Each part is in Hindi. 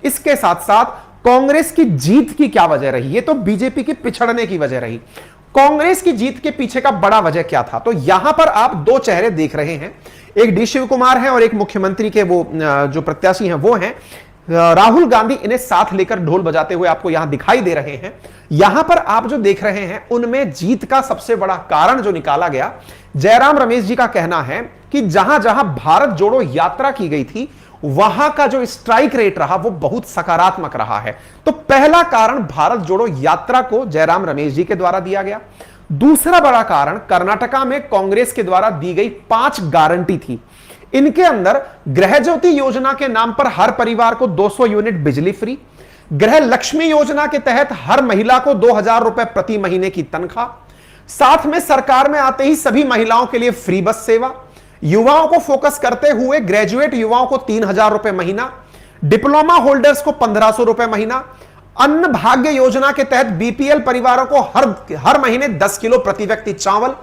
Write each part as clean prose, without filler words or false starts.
इसके साथ साथ कांग्रेस की जीत की क्या वजह रही, ये तो बीजेपी की पिछड़ने की वजह रही। कांग्रेस की जीत के पीछे का बड़ा वजह क्या था? तो यहां पर आप दो चेहरे देख रहे हैं, एक डी शिव कुमार हैं और एक मुख्यमंत्री के वो जो प्रत्याशी हैं वो हैं राहुल गांधी। इन्हें साथ लेकर ढोल बजाते हुए आपको यहां दिखाई दे रहे हैं। यहां पर आप जो देख रहे हैं उनमें जीत का सबसे बड़ा कारण जो निकाला गया, जयराम रमेश जी का कहना है कि जहां जहां भारत जोड़ो यात्रा की गई थी वहां का जो स्ट्राइक रेट रहा वो बहुत सकारात्मक रहा है। तो पहला कारण भारत जोड़ो यात्रा को जयराम रमेश जी के द्वारा दिया गया। दूसरा बड़ा कारण कर्नाटका में कांग्रेस के द्वारा दी गई 5 गारंटी थी। इनके अंदर गृह ज्योति योजना के नाम पर हर परिवार को 200 यूनिट बिजली फ्री, गृह लक्ष्मी योजना के तहत हर महिला को 2000 रुपए प्रति महीने की तनख्वाह, साथ में सरकार में आते ही सभी महिलाओं के लिए फ्री बस सेवा, युवाओं को फोकस करते हुए ग्रेजुएट युवाओं को 3000 रुपए महीना, डिप्लोमा होल्डर्स को 1500 रुपए महीना, अन्न भाग्य योजना के तहत बीपीएल परिवारों को हर महीने 10 किलो प्रति व्यक्ति चावल।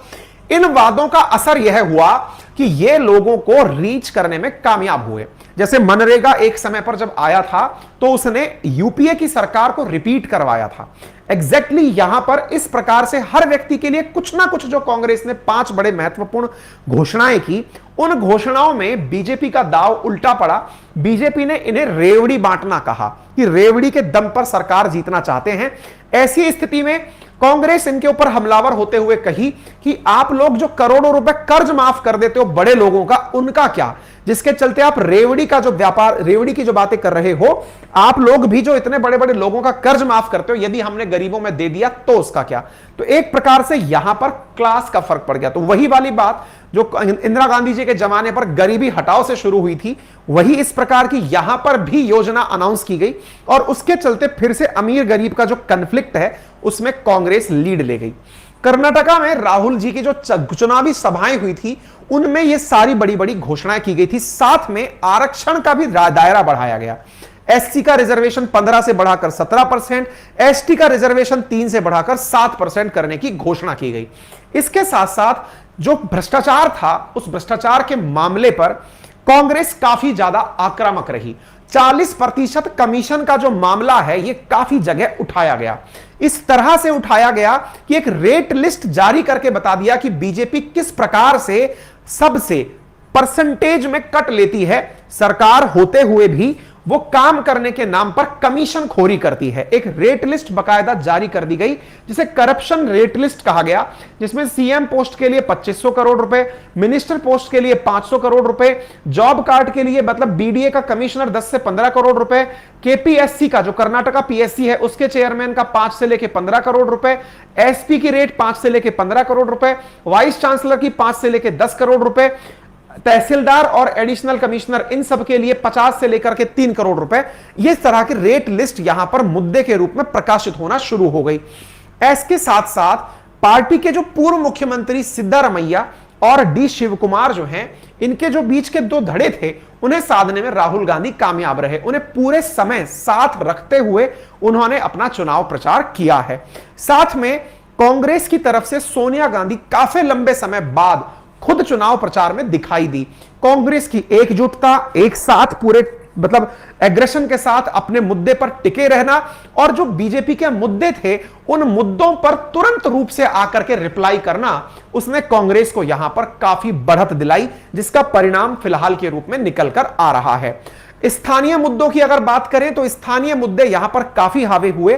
इन वादों का असर यह हुआ कि ये लोगों को रीच करने में कामयाब हुए। जैसे मनरेगा एक समय पर जब आया था तो उसने यूपीए की सरकार को रिपीट करवाया था। एग्जैक्टली यहां पर इस प्रकार से हर व्यक्ति के लिए कुछ ना कुछ जो कांग्रेस ने 5 बड़े महत्वपूर्ण घोषणाएं की, उन घोषणाओं में बीजेपी का दाव उल्टा पड़ा। बीजेपी ने इन्हें रेवड़ी बांटना कहा कि रेवड़ी के दम पर सरकार जीतना चाहते हैं। ऐसी स्थिति में कांग्रेस इनके ऊपर हमलावर होते हुए कही कि आप लोग जो करोड़ों रुपए कर्ज माफ कर देते हो बड़े लोगों का, उनका क्या? जिसके चलते आप रेवड़ी का जो व्यापार, रेवड़ी की जो बातें कर रहे हो, आप लोग भी जो इतने बड़े बड़े लोगों का कर्ज माफ करते हो, यदि हमने गरीबों में दे दिया तो उसका क्या? तो एक प्रकार से यहां पर क्लास का फर्क पड़ गया। तो वही वाली बात जो इंदिरा गांधी जी के जमाने पर गरीबी हटाओ से शुरू हुई थी, वही इस प्रकार की यहां पर भी योजना अनाउंस की गई और उसके चलते फिर से अमीर गरीब का जो कन्फ्लिक्ट है उसमें कांग्रेस लीड ले गई। कर्नाटका में राहुल जी की जो चुनावी सभाएं हुई थी उनमें ये सारी बड़ी बड़ी घोषणाएं की गई थी। साथ में आरक्षण का भी दायरा बढ़ाया गया। एससी का रिजर्वेशन 15 से बढ़ाकर 17%, एसटी का रिजर्वेशन 3 से बढ़ाकर 7% करने की घोषणा की गई। इसके साथ साथ जो भ्रष्टाचार था, उस भ्रष्टाचार के मामले पर कांग्रेस काफी ज्यादा आक्रामक रही। 40% कमीशन का जो मामला है यह काफी जगह उठाया गया। इस तरह से उठाया गया कि एक रेट लिस्ट जारी करके बता दिया कि बीजेपी किस प्रकार से सबसे परसेंटेज में कट लेती है, सरकार होते हुए भी वो काम करने के नाम पर कमीशन खोरी करती है। एक रेट लिस्ट बकायदा जारी कर दी गई जिसे करप्शन रेट लिस्ट कहा गया, जिसमें सीएम पोस्ट के लिए 2500 करोड़ रुपए, मिनिस्टर पोस्ट के लिए 500 करोड़ रुपए, जॉब कार्ड के लिए मतलब बीडीए का कमिश्नर 10 से 15 करोड़ रुपए, केपीएससी का जो कर्नाटका पीएससी है उसके चेयरमैन का 5 से लेकर 15 करोड़ रुपए, एसपी की रेट 5 से लेकर 15 करोड़ रुपए, वाइस चांसलर की 5 से लेकर 10 करोड़ रुपए, तहसीलदार और एडिशनल कमिश्नर इन सब के लिए 50 से लेकर के 3 करोड़ रुपए। इस तरह की रेट लिस्ट यहां पर मुद्दे के रूप में प्रकाशित होना शुरू हो गई। इसके साथ साथ पार्टी के जो पूर्व मुख्यमंत्री सिद्धारमैया और डी शिव कुमार जो हैं, इनके जो बीच के 2 धड़े थे उन्हें साधने में राहुल गांधी कामयाब रहे। उन्हें पूरे समय साथ रखते हुए उन्होंने अपना चुनाव प्रचार किया है। साथ में कांग्रेस की तरफ से सोनिया गांधी काफी लंबे समय बाद खुद चुनाव प्रचार में दिखाई दी। कांग्रेस की एकजुटता, एक साथ पूरे मतलब एग्रेशन के साथ अपने मुद्दे पर टिके रहना और जो बीजेपी के मुद्दे थे उन मुद्दों पर तुरंत रूप से आकर के रिप्लाई करना, उसने कांग्रेस को यहां पर काफी बढ़त दिलाई, जिसका परिणाम फिलहाल के रूप में निकल कर आ रहा है। स्थानीय मुद्दों की अगर बात करें तो स्थानीय मुद्दे यहां पर काफी हावी हुए।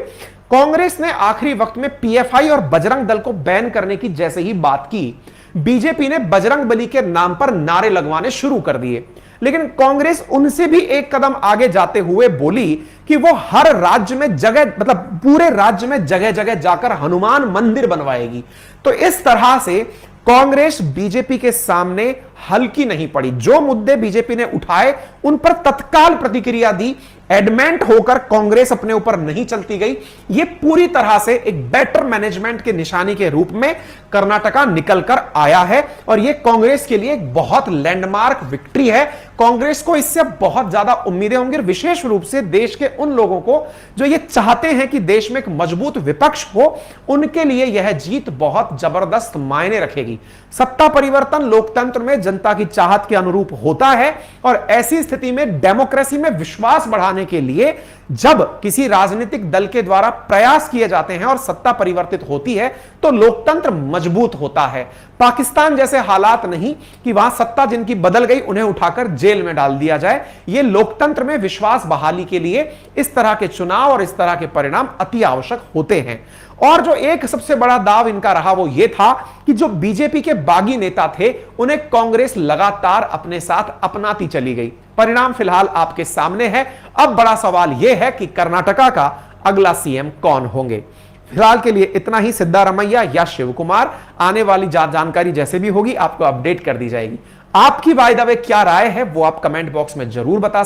कांग्रेस ने आखिरी वक्त में पीएफआई और बजरंग दल को बैन करने की जैसे ही बात की, बीजेपी ने बजरंग बली के नाम पर नारे लगवाने शुरू कर दिए। लेकिन कांग्रेस उनसे भी एक कदम आगे जाते हुए बोली कि वो हर राज्य में जगह मतलब पूरे राज्य में जगह जगह जाकर हनुमान मंदिर बनवाएगी। तो इस तरह से कांग्रेस बीजेपी के सामने हल्की नहीं पड़ी। जो मुद्दे बीजेपी ने उठाए उन पर तत्काल प्रतिक्रिया दी। एडमेंट होकर कांग्रेस अपने ऊपर नहीं चलती गई। यह पूरी तरह से एक बेटर मैनेजमेंट के निशानी के रूप में कर्नाटका निकल कर आया है और यह कांग्रेस के लिए एक बहुत लैंडमार्क विक्ट्री है। कांग्रेस को इससे बहुत ज्यादा उम्मीदें होंगी, विशेष रूप से देश के उन लोगों को जो ये चाहते हैं कि देश में एक मजबूत विपक्ष हो, उनके लिए यह जीत बहुत जबरदस्त मायने रखेगी। सत्ता परिवर्तन लोकतंत्र में जनता की चाहत के अनुरूप होता है। और ऐसी स्थिति में डेमोक्रेसी में विश्वास बढ़ाने के लिए जब किसी राजनीतिक दल के द्वारा प्रयास किए जाते हैं और सत्ता परिवर्तित होती है तो लोकतंत्र मजबूत होता है। पाकिस्तान जैसे हालात नहीं कि वहां सत्ता जिनकी बदल गई उन्हें उठाकर जेल में डाल दिया जाए। यह लोकतंत्र में विश्वास बहाली के लिए इस तरह के चुनाव और इस तरह के परिणाम अति आवश्यक होते हैं। और जो एक सबसे बड़ा दाव इनका रहा वो ये था कि जो बीजेपी के बागी नेता थे उन्हें कांग्रेस लगातार अपने साथ अपनाती चली गई। परिणाम फिलहाल आपके सामने है। अब बड़ा सवाल यह है कि कर्नाटका का अगला सीएम कौन होंगे। फिलहाल के लिए इतना ही। सिद्धारमैया या शिव कुमार, आने वाली जानकारी जैसे भी होगी आपको अपडेट कर दी जाएगी। आपकी बाय द वे क्या राय है वो आप कमेंट बॉक्स में जरूर बता सकते हैं।